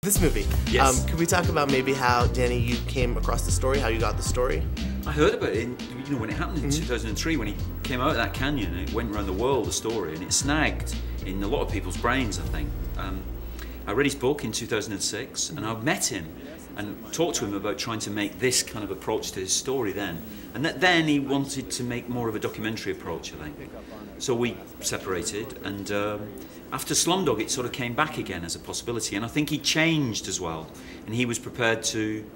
This movie. Yes. Could we talk about maybe how, Danny, you came across the story, how you got the story? I heard about it, when it happened in 2003, when he came out of that canyon, and it went around the world, the story, and it snagged in a lot of people's brains, I think. I read his book in 2006, and I met him and talked to him about trying to make this kind of approach to his story then. And then he wanted to make more of a documentary approach, I think. So we separated, and after Slumdog, it sort of came back again as a possibility, and I think he changed as well, and he was prepared to,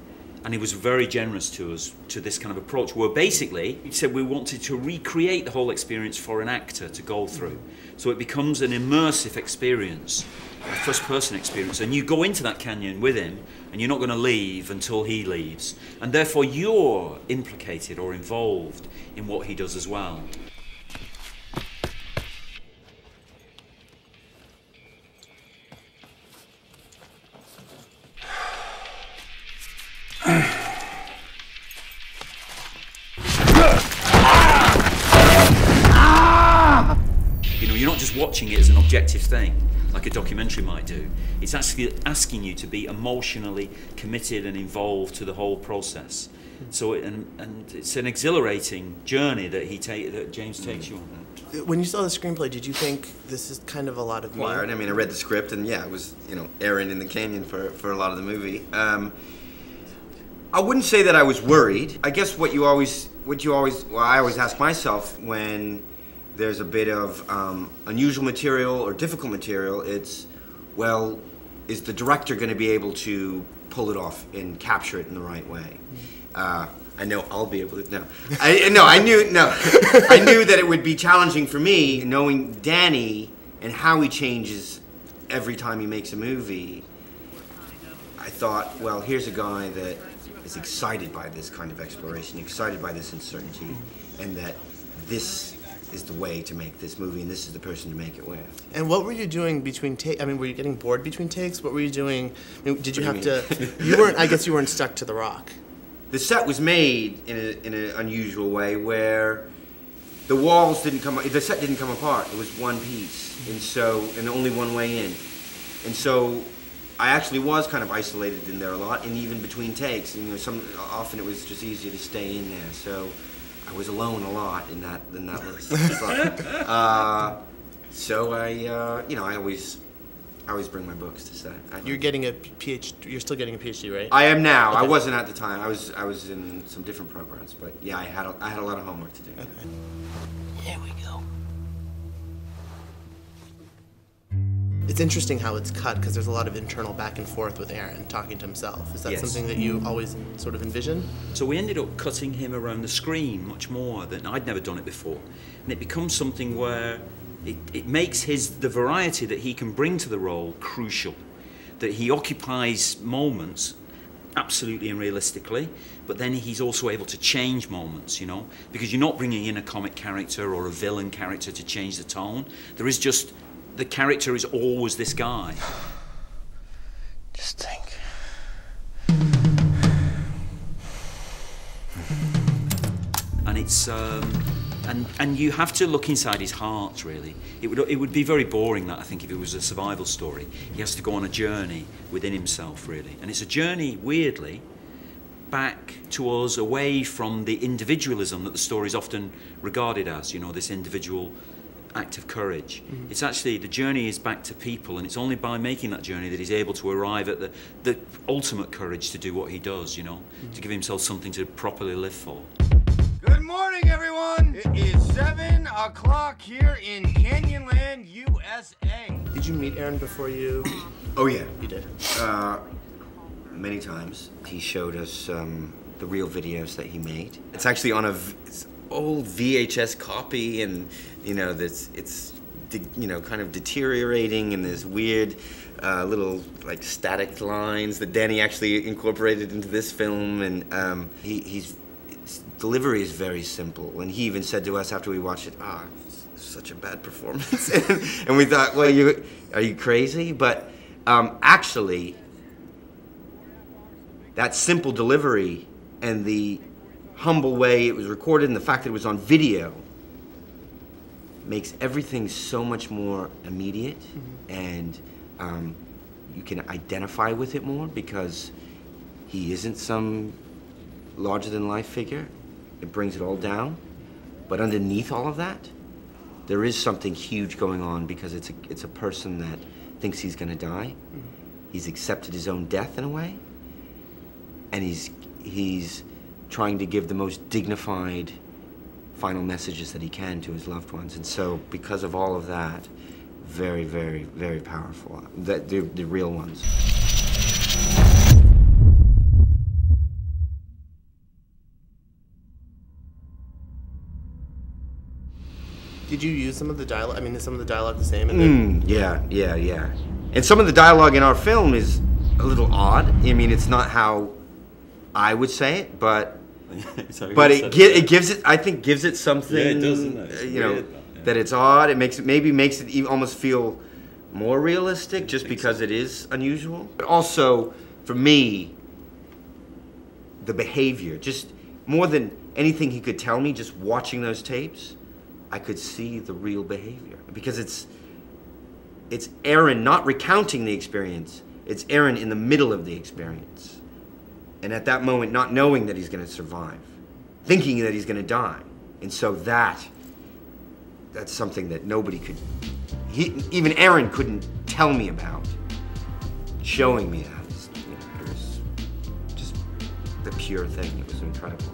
and he was very generous to us, to this kind of approach, where basically, he said we wanted to recreate the whole experience for an actor to go through. So it becomes an immersive experience, a first-person experience, and you go into that canyon with him, and you're not going to leave until he leaves, and therefore you're implicated or involved in what he does as well. You're not just watching it as an objective thing, like a documentary might do. It's actually asking you to be emotionally committed and involved to the whole process. So, and it's an exhilarating journey that James takes you on. When you saw the screenplay, did you think this is kind of a lot of me? Well, I mean, I read the script, and yeah, it was, Aaron in the canyon for a lot of the movie. I wouldn't say that I was worried. I guess I always ask myself when there's a bit of unusual material or difficult material, it's, well, is the director going to be able to pull it off and capture it in the right way? I know I'll be able to. I knew that it would be challenging for me, knowing Danny and how he changes every time he makes a movie. I thought, well, here's a guy that is excited by this kind of exploration, excited by this uncertainty, and that this is the way to make this movie, and this is the person to make it with. And what were you doing between takes? I mean, were you getting bored between takes? What were you doing? I mean, did you have to? You weren't. I guess you weren't stuck to the rock. The set was made in an unusual way where the walls didn't come. The set didn't come apart. It was one piece, and only one way in, and so I actually was kind of isolated in there a lot, and even between takes. Often it was just easier to stay in there. So I was alone a lot in that list. So I always bring my books to set. You're getting a PhD. You're still getting a PhD, right? I am now. Okay. I wasn't at the time. I was in some different programs, but yeah, I had a lot of homework to do. Okay. Here we go. It's interesting how it's cut because there's a lot of internal back and forth with Aaron talking to himself. Is that Yes. something that you always sort of envision? So we ended up cutting him around the screen much more than I'd never done it before, and it becomes something where it makes the variety that he can bring to the role crucial. That he occupies moments absolutely and realistically, but then he's also able to change moments, because you're not bringing in a comic character or a villain character to change the tone. There is just, the character is always this guy. Just think. And it's and you have to look inside his heart, really. It would be very boring, that, I think, if it was a survival story. He has to go on a journey within himself, really. And it's a journey, weirdly, back to us, away from the individualism that the story is often regarded as, this individual act of courage. Mm-hmm. It's actually, the journey is back to people, and it's only by making that journey that he's able to arrive at the ultimate courage to do what he does, to give himself something to properly live for. Good morning, everyone! It is 7 o'clock here in Canyonland, USA. Did you meet Aaron before you? Oh yeah, You did. many times. He showed us the real videos that he made. It's actually on it's old VHS copy, and it's kind of deteriorating, and there's weird little like static lines that Danny actually incorporated into this film, and his delivery is very simple. And he even said to us after we watched it, such a bad performance. and we thought, well, are you crazy? But actually, that simple delivery and the humble way it was recorded and the fact that it was on video makes everything so much more immediate and you can identify with it more because he isn't some larger-than-life figure. It brings it all down. But underneath all of that, there is something huge going on because it's a person that thinks he's going to die. He's accepted his own death in a way, and he's trying to give the most dignified final messages that he can to his loved ones. And so, because of all of that, very, very, very powerful. The real ones. Did you use some of the dialogue? I mean, is some of the dialogue the same? Yeah. And some of the dialogue in our film is a little odd. I mean, it's not how I would say it, but it gives it. I think gives it something. Yeah, it does, doesn't it? It's weird, that it's odd. It makes it even almost feel more realistic, just because it is unusual. But also, for me, the behavior, just more than anything he could tell me, just watching those tapes, I could see the real behavior. Because it's Aaron not recounting the experience, it's Aaron in the middle of the experience. And at that moment, not knowing that he's going to survive, thinking that he's going to die. And so that's something that nobody could, even Aaron couldn't tell me about. Showing me that, it was just the pure thing. It was incredible.